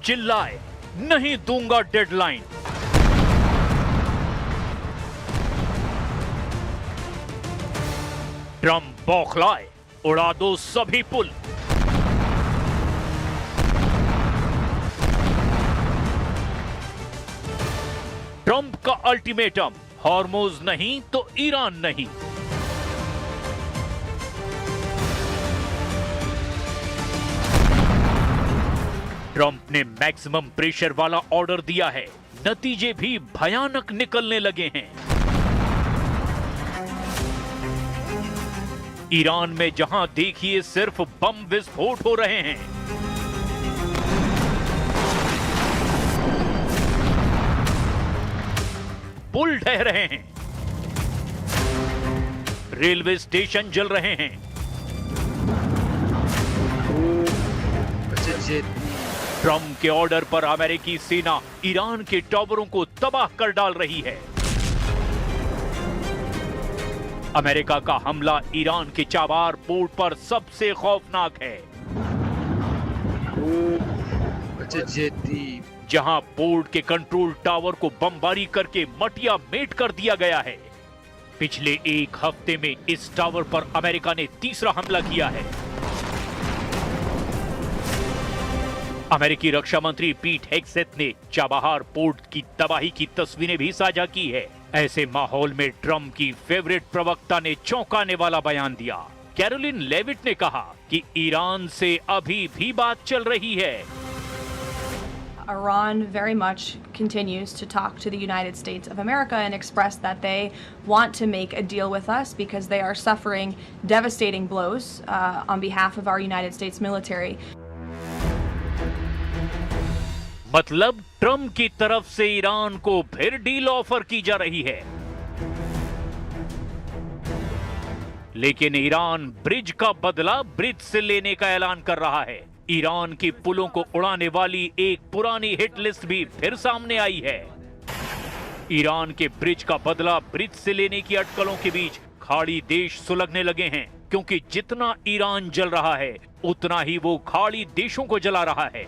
चिल्लाए, नहीं दूंगा डेडलाइन। ट्रंप बौखलाए, उड़ा दो सभी पुल। ट्रंप का अल्टीमेटम, हॉर्मोज नहीं तो ईरान नहीं। ट्रंप ने मैक्सिमम प्रेशर वाला ऑर्डर दिया है, नतीजे भी भयानक निकलने लगे हैं। ईरान में जहां देखिए सिर्फ बम विस्फोट हो रहे हैं, पुल ढह रहे हैं, रेलवे स्टेशन जल रहे हैं, ट्रंप के ऑर्डर पर अमेरिकी सेना ईरान के टावरों को तबाह कर डाल रही है। अमेरिका का हमला ईरान के चाबार पोर्ट पर सबसे खौफनाक है, जहां पोर्ट के कंट्रोल टावर को बमबारी करके मटिया मेट कर दिया गया है। पिछले एक हफ्ते में इस टावर पर अमेरिका ने तीसरा हमला किया है। अमेरिकी रक्षा मंत्री पीट हेग्सेथ ने चाबहार पोर्ट की तबाही की तस्वीरें भी साझा की है। ऐसे माहौल में ट्रंप की फेवरेट प्रवक्ता ने चौंकाने वाला बयान दिया। कैरोलिन लेविट ने कहा कि ईरान से अभी भी बात चल रही है। Iran very much continues to talk to the United States of America and express that they want to make a deal with us because they are suffering devastating blows on behalf of our United States military. मतलब Trump की तरफ से Iran को फिर deal offer की जा रही है, लेकिन ईरान ब्रिज का बदला ब्रिज से लेने का ऐलान कर रहा है। ईरान की पुलों को उड़ाने वाली एक पुरानी हिट लिस्ट भी फिर सामने आई है। ईरान के ब्रिज का बदला ब्रिज से लेने की अटकलों के बीच खाड़ी देश सुलगने लगे हैं, क्योंकि जितना ईरान जल रहा है उतना ही वो खाड़ी देशों को जला रहा है।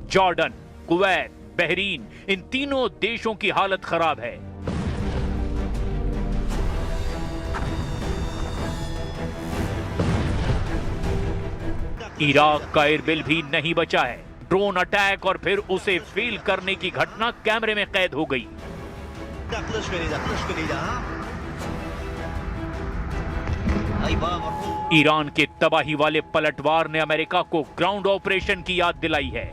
जॉर्डन, कुवैत, बहरीन, इन तीनों देशों की हालत खराब है। इराक का एयरबेल भी नहीं बचा है। ड्रोन अटैक और फिर उसे फेल करने की घटना कैमरे में कैद हो गई। ईरान के तबाही वाले पलटवार ने अमेरिका को ग्राउंड ऑपरेशन की याद दिलाई है।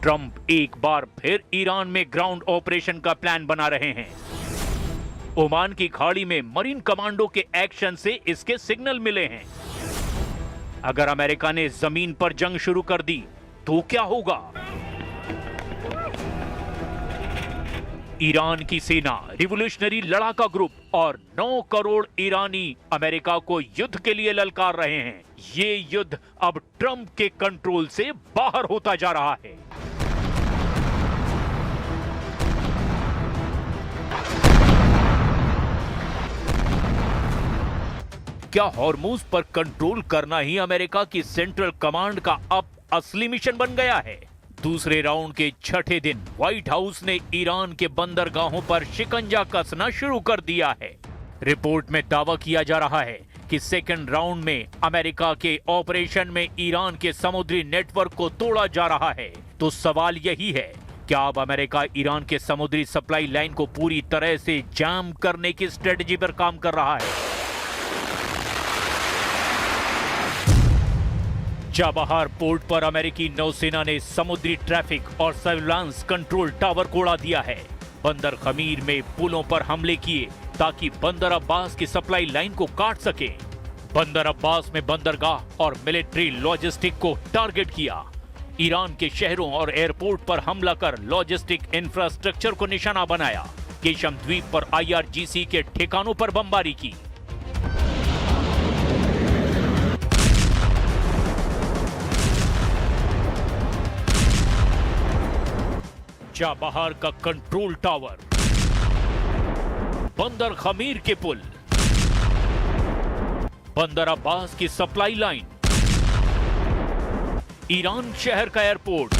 ट्रंप एक बार फिर ईरान में ग्राउंड ऑपरेशन का प्लान बना रहे हैं। ओमान की खाड़ी में मरीन कमांडो के एक्शन से इसके सिग्नल मिले हैं। अगर अमेरिका ने जमीन पर जंग शुरू कर दी तो क्या होगा? ईरान की सेना, रिवोल्यूशनरी लड़ाका ग्रुप और 9 करोड़ ईरानी अमेरिका को युद्ध के लिए ललकार रहे हैं। ये युद्ध अब ट्रंप के कंट्रोल से बाहर होता जा रहा है। क्या हॉर्मूज पर कंट्रोल करना ही अमेरिका की सेंट्रल कमांड का अब असली मिशन बन गया है? दूसरे राउंड के छठे दिन व्हाइट हाउस ने ईरान के बंदरगाहों पर शिकंजा कसना शुरू कर दिया है। रिपोर्ट में दावा किया जा रहा है कि सेकंड राउंड में अमेरिका के ऑपरेशन में ईरान के समुद्री नेटवर्क को तोड़ा जा रहा है। तो सवाल यही है, क्या अब अमेरिका ईरान के समुद्री सप्लाई लाइन को पूरी तरह से जाम करने की स्ट्रेटजी पर काम कर रहा है? चाबहार पोर्ट पर अमेरिकी नौसेना ने समुद्री ट्रैफिक और सर्विलांस कंट्रोल टावर को उड़ा दिया है। बंदर खमीर में पुलों पर हमले किए ताकि बंदर अब्बास की सप्लाई लाइन को काट सके। बंदर अब्बास में बंदरगाह और मिलिट्री लॉजिस्टिक को टारगेट किया। ईरान के शहरों और एयरपोर्ट पर हमला कर लॉजिस्टिक इंफ्रास्ट्रक्चर को निशाना बनाया। केशम द्वीप पर IRGC के ठिकानों पर बमबारी की। चाबहार का कंट्रोल टावर, बंदर खमीर के पुल, बंदर अब्बास की सप्लाई लाइन, ईरान शहर का एयरपोर्ट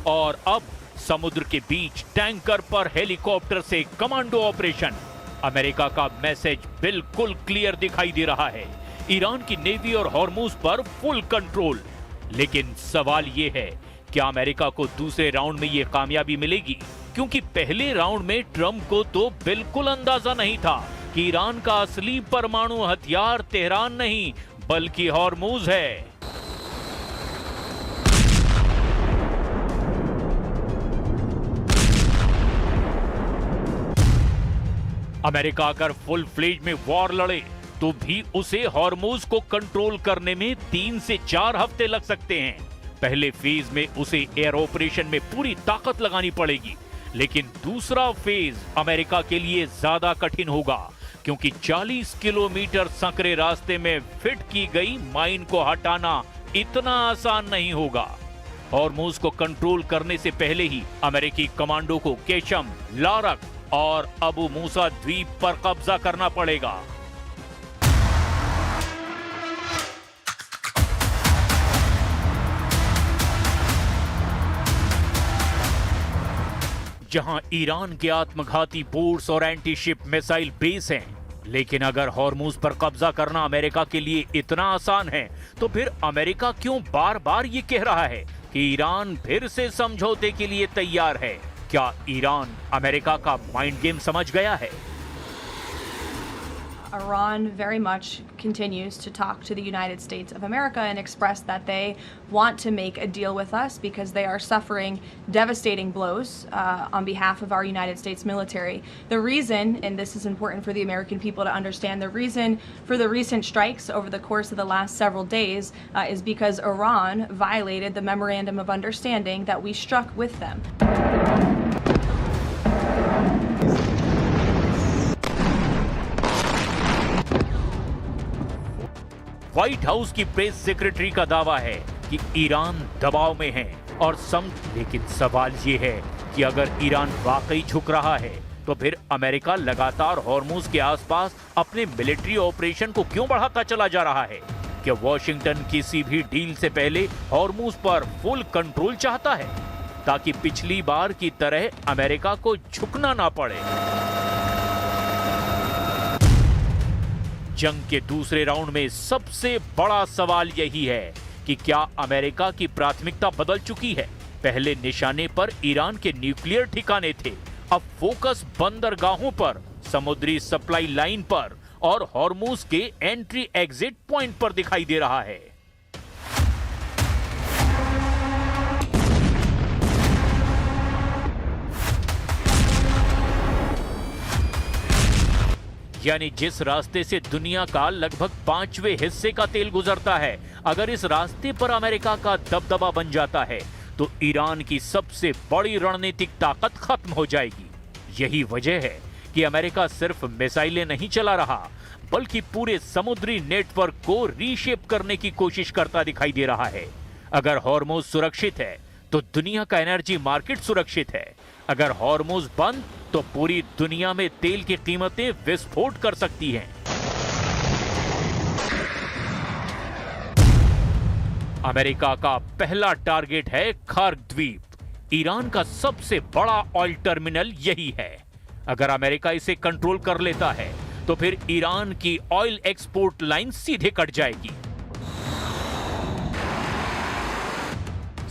और अब समुद्र के बीच टैंकर पर हेलीकॉप्टर से कमांडो ऑपरेशन। अमेरिका का मैसेज बिल्कुल क्लियर दिखाई दे रहा है, ईरान की नेवी और हॉर्मुज पर फुल कंट्रोल। लेकिन सवाल यह है, क्या अमेरिका को दूसरे राउंड में यह कामयाबी मिलेगी? क्योंकि पहले राउंड में ट्रंप को तो बिल्कुल अंदाजा नहीं था कि ईरान का असली परमाणु हथियार तेहरान नहीं बल्कि हॉर्मुज है। अमेरिका अगर फुल फ्लेज में वॉर लड़े तो भी उसे हॉर्मुज को कंट्रोल करने में 3 से 4 हफ्ते लग सकते हैं। पहले फेज में उसे एयर ऑपरेशन में पूरी ताकत लगानी पड़ेगी, लेकिन दूसरा फेज अमेरिका के लिए ज्यादा कठिन होगा, क्योंकि 40 किलोमीटर संकरे रास्ते में फिट की गई माइन को हटाना इतना आसान नहीं होगा। हॉर्मुज को कंट्रोल करने से पहले ही अमेरिकी कमांडो को केशम, लारक और अबू मूसा द्वीप पर कब्जा करना पड़ेगा। जहां ईरान के आत्मघाती बोर्ड्स और एंटी शिप मिसाइल बेस हैं। लेकिन अगर हॉर्मुज पर कब्जा करना अमेरिका के लिए इतना आसान है, तो फिर अमेरिका क्यों बार बार ये कह रहा है कि ईरान फिर से समझौते के लिए तैयार है? क्या ईरान अमेरिका का माइंड गेम समझ गया है? Iran very much continues to talk to the United States of America and express that they want to make a deal with us because they are suffering devastating blows on behalf of our United States military. The reason, and this is important for the American people to understand, the reason for the recent strikes over the course of the last several days is because Iran violated the memorandum of understanding that we struck with them. White house की press secretary का दावा है कि Iran दबाव में है और लेकिन सवाल ये है कि अगर ईरान वाकई झुक रहा है, तो फिर अमेरिका लगातार हॉर्मुज के आसपास अपने मिलिट्री ऑपरेशन को क्यों बढ़ाता चला जा रहा है? क्या वॉशिंगटन किसी भी डील से पहले हॉर्मुज पर फुल कंट्रोल चाहता है, ताकि पिछली बार की तरह अमेरिका को झुकना ना पड़े? जंग के दूसरे राउंड में सबसे बड़ा सवाल यही है कि क्या अमेरिका की प्राथमिकता बदल चुकी है? पहले निशाने पर ईरान के न्यूक्लियर ठिकाने थे, अब फोकस बंदरगाहों पर, समुद्री सप्लाई लाइन पर और हॉर्मुज के एंट्री एग्जिट पॉइंट पर दिखाई दे रहा है। यानी जिस रास्ते से दुनिया का लगभग 5वें हिस्से का तेल गुजरता है, अगर इस रास्ते पर अमेरिका का दबदबा बन जाता है, तो ईरान की सबसे बड़ी रणनीतिक ताकत खत्म हो जाएगी। यही वजह है कि अमेरिका सिर्फ मिसाइलें नहीं चला रहा, बल्कि पूरे समुद्री नेटवर्क को रीशेप करने की कोशिश करता दिखाई दे रहा है। अगर हॉर्मुज सुरक्षित है, तो दुनिया का एनर्जी मार्केट सुरक्षित है। अगर हॉर्मुज बंद, तो पूरी दुनिया में तेल की कीमतें विस्फोट कर सकती हैं। अमेरिका का पहला टारगेट है खार्क द्वीप। ईरान का सबसे बड़ा ऑयल टर्मिनल यही है। अगर अमेरिका इसे कंट्रोल कर लेता है, तो फिर ईरान की ऑयल एक्सपोर्ट लाइन सीधे कट जाएगी।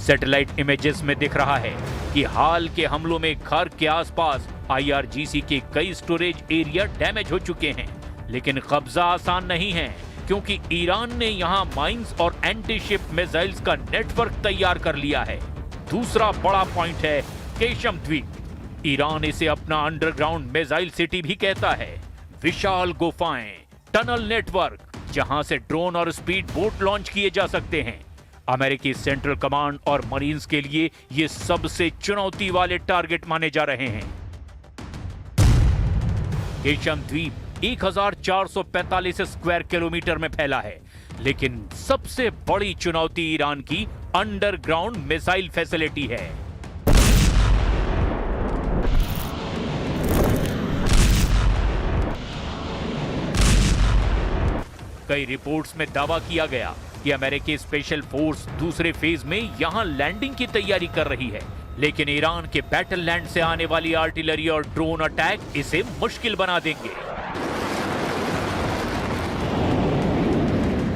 सैटेलाइट इमेजेस में दिख रहा है कि हाल के हमलों में खार्क के आसपास IRGC के कई स्टोरेज एरिया डैमेज हो चुके हैं। लेकिन कब्जा आसान नहीं है, क्योंकि ईरान ने यहां माइंस और एंटी शिप मिसाइल्स का नेटवर्क तैयार कर लिया है। दूसरा बड़ा पॉइंट है केशम द्वीप। ईरान इसे अपना अंडरग्राउंड मिसाइल सिटी भी कहता है। विशाल गुफाएं, टनल नेटवर्क, जहां से ड्रोन और स्पीड बोट लॉन्च किए जा सकते हैं। अमेरिकी सेंट्रल कमांड और मरीन्स के लिए ये सबसे चुनौती वाले टारगेट माने जा रहे हैं। केशम द्वीप 1445 स्क्वायर किलोमीटर में फैला है, लेकिन सबसे बड़ी चुनौती ईरान की अंडरग्राउंड मिसाइल फैसिलिटी है। कई रिपोर्ट्स में दावा किया गया कि अमेरिकी स्पेशल फोर्स दूसरे फेज में यहां लैंडिंग की तैयारी कर रही है, लेकिन ईरान के बैटल लैंड से आने वाली आर्टिलरी और ड्रोन अटैक इसे मुश्किल बना देंगे।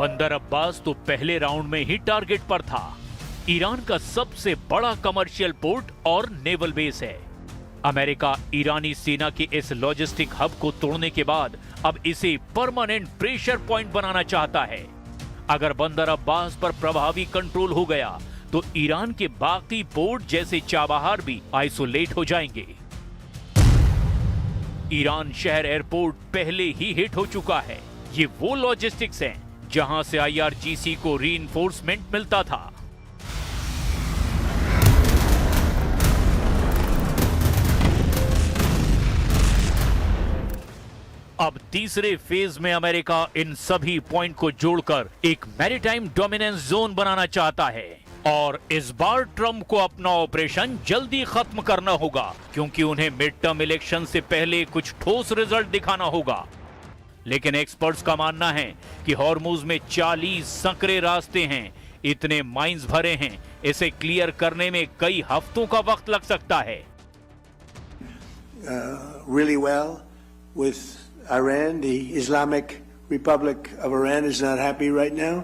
बंदर अब्बास तो पहले राउंड में ही टारगेट पर था। ईरान का सबसे बड़ा कमर्शियल पोर्ट और नेवल बेस है। अमेरिका ईरानी सेना के इस लॉजिस्टिक हब को तोड़ने के बाद अब इसे परमानेंट प्रेशर पॉइंट बनाना चाहता है। अगर बंदर अब्बास पर प्रभावी कंट्रोल हो गया तो ईरान के बाकी पोर्ट जैसे चाबहार भी आइसोलेट हो जाएंगे। ईरान शहर एयरपोर्ट पहले ही हिट हो चुका है। ये वो लॉजिस्टिक्स हैं जहां से IRGC को रीइंफोर्समेंट मिलता था। अब तीसरे फेज में अमेरिका इन सभी पॉइंट को जोड़कर एक मैरीटाइम डोमिनेंस जोन बनाना चाहता है और इस बार ट्रंप को अपना ऑपरेशन जल्दी खत्म करना होगा, क्योंकि उन्हें मिड टर्म इलेक्शन से पहले कुछ ठोस रिजल्ट दिखाना होगा। लेकिन एक्सपर्ट्स का मानना है कि हॉर्मुज में 40 संकरे रास्ते हैं, इतने माइंस भरे हैं, इसे क्लियर करने में कई हफ्तों का वक्त लग सकता है। Really well with Iran. The Islamic Republic of Iran is not happy right now.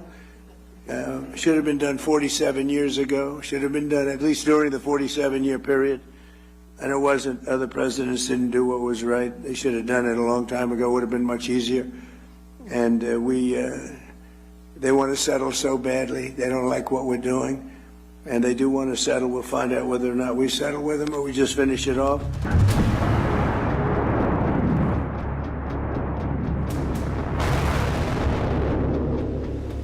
Should have been done 47 years ago. Should have been done at least during the 47-year period. And it wasn't. Other presidents didn't do what was right. They should have done it a long time ago. It would have been much easier. And they want to settle so badly. They don't like what we're doing. And they do want to settle. We'll find out whether or not we settle with them or we just finish it off.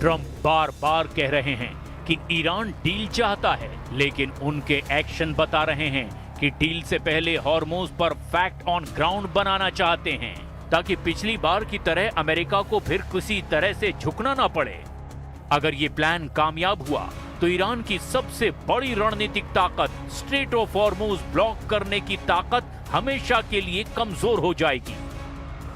Trump बार बार कह रहे हैं कि Iran deal चाहता है, लेकिन उनके एक्शन बता रहे हैं कि डील से पहले हॉर्मुज पर फैक्ट ऑन ग्राउंड बनाना चाहते हैं, ताकि पिछली बार की तरह अमेरिका को फिर किसी तरह से झुकना ना पड़े। अगर ये प्लान कामयाब हुआ तो ईरान की सबसे बड़ी रणनीतिक ताकत स्ट्रेट ऑफ हॉर्मुज ब्लॉक करने की ताकत हमेशा के लिए कमजोर हो जाएगी।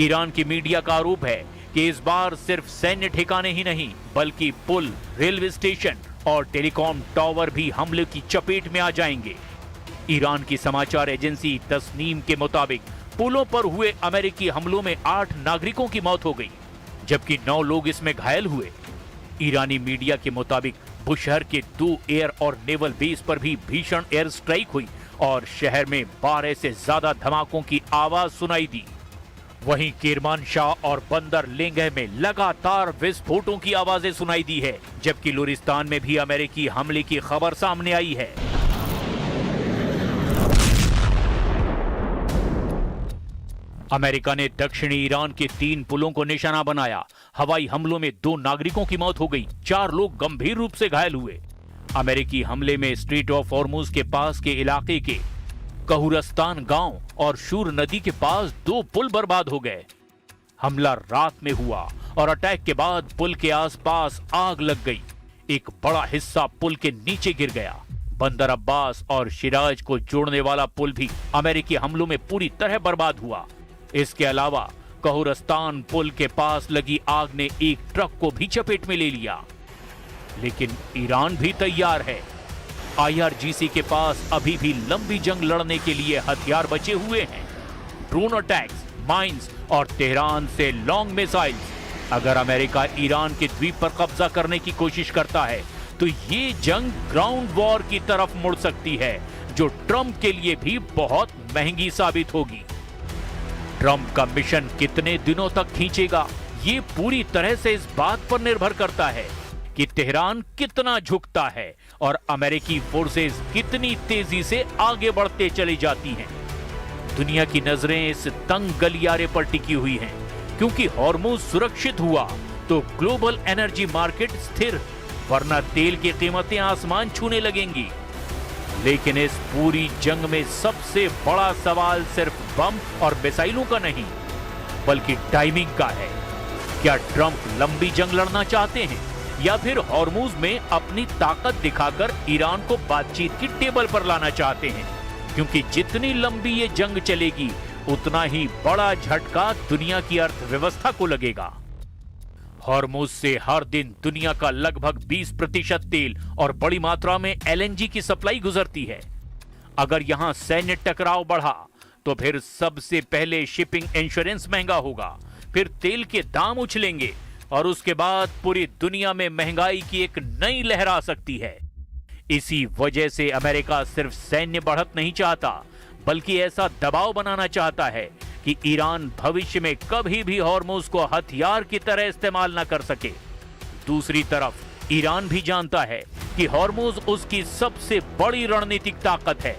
ईरान की मीडिया का आरोप है कि इस बार सिर्फ सैन्य ठिकाने ही नहीं बल्कि पुल, रेलवे स्टेशन और टेलीकॉम टावर भी हमले की चपेट में आ जाएंगे। ईरान की समाचार एजेंसी तस्नीम के मुताबिक पुलों पर हुए अमेरिकी हमलों में 8 नागरिकों की मौत हो गई, जबकि 9 लोग इसमें घायल हुए। ईरानी मीडिया के मुताबिक बुशहर के 2 एयर और नेवल बेस पर भी भीषण एयर स्ट्राइक हुई और शहर में 12 से ज्यादा धमाकों की आवाज सुनाई दी। वहीं किरमानशाह और बंदर लेंगह में लगातार विस्फोटों की आवाजें सुनाई दी है, जबकि लुरिस्तान में भी अमेरिकी हमले की खबर सामने आई है। अमेरिका ने दक्षिणी ईरान के 3 पुलों को निशाना बनाया। हवाई हमलों में 2 नागरिकों की मौत हो गई, 4 लोग गंभीर रूप से घायल हुए। अमेरिकी हमले में स्ट्रेट ऑफ हॉर्मुज के पास के इलाके के कहूरस्तान गांव और शूर नदी के पास 2 पुल बर्बाद हो गए। हमला रात में हुआ और अटैक के बाद पुल के आसपास आग लग गई। एक बड़ा हिस्सा पुल के नीचे गिर गया। बंदर अब्बास और शिराज को जोड़ने वाला पुल भी अमेरिकी हमलों में पूरी तरह बर्बाद हुआ। इसके अलावा कहूरस्तान पुल के पास लगी आग ने एक ट्रक को भी चपेट में ले लिया। लेकिन ईरान भी तैयार है। IRGC के पास अभी भी लंबी जंग लड़ने के लिए हथियार बचे हुए हैं, ड्रोन अटैक्स, माइंस और तेहरान से लॉन्ग मिसाइल्स। अगर अमेरिका ईरान के द्वीप पर कब्जा करने की कोशिश करता है तो ये जंग ग्राउंड वॉर की तरफ मुड़ सकती है, जो ट्रंप के लिए भी बहुत महंगी साबित होगी। ट्रंप का मिशन कितने दिनों तक खींचेगा, ये पूरी तरह से इस बात पर निर्भर करता है कि तेहरान कितना झुकता है और अमेरिकी फोर्सेस कितनी तेजी से आगे बढ़ते चली जाती हैं। दुनिया की नजरें इस तंग गलियारे पर टिकी हुई हैं, क्योंकि हॉर्मुज सुरक्षित हुआ तो ग्लोबल एनर्जी मार्केट स्थिर, वरना तेल की कीमतें आसमान छूने लगेंगी। लेकिन इस पूरी जंग में सबसे बड़ा सवाल सिर्फ बम और मिसाइलों का नहीं, बल्कि टाइमिंग का है। क्या ट्रंप लंबी जंग लड़ना चाहते हैं या फिर हॉर्मुज में अपनी ताकत दिखाकर ईरान को बातचीत की टेबल पर लाना चाहते हैं? क्योंकि जितनी लंबी ये जंग चलेगी, उतना ही बड़ा झटका दुनिया की अर्थव्यवस्था को लगेगा। हॉर्मुज से हर दिन दुनिया का लगभग 20% तेल और बड़ी मात्रा में LNG की सप्लाई गुजरती है। अगर यहां सैन्य टकराव बढ़ा तो फिर सबसे पहले शिपिंग इंश्योरेंस महंगा होगा, फिर तेल के दाम उछलेंगे और उसके बाद पूरी दुनिया में महंगाई की एक नई लहर आ सकती है। इसी वजह से अमेरिका सिर्फ सैन्य बढ़त नहीं चाहता, बल्कि ऐसा दबाव बनाना चाहता है कि ईरान भविष्य में कभी भी हॉर्मुज को हथियार की तरह इस्तेमाल न कर सके। दूसरी तरफ ईरान भी जानता है कि हॉर्मुज उसकी सबसे बड़ी रणनीतिक ताकत है,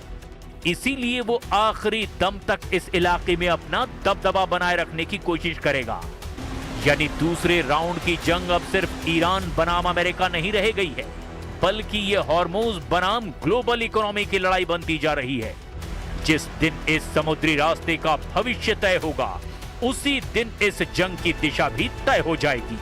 इसीलिए वो आखिरी दम तक इस इलाके में अपना दबदबा बनाए रखने की कोशिश करेगा। यानी दूसरे राउंड की जंग अब सिर्फ ईरान बनाम अमेरिका नहीं रह गई है, बल्कि ये हॉर्मुज बनाम ग्लोबल इकोनॉमी की लड़ाई बनती जा रही है। जिस दिन इस समुद्री रास्ते का भविष्य तय होगा, उसी दिन इस जंग की दिशा भी तय हो जाएगी।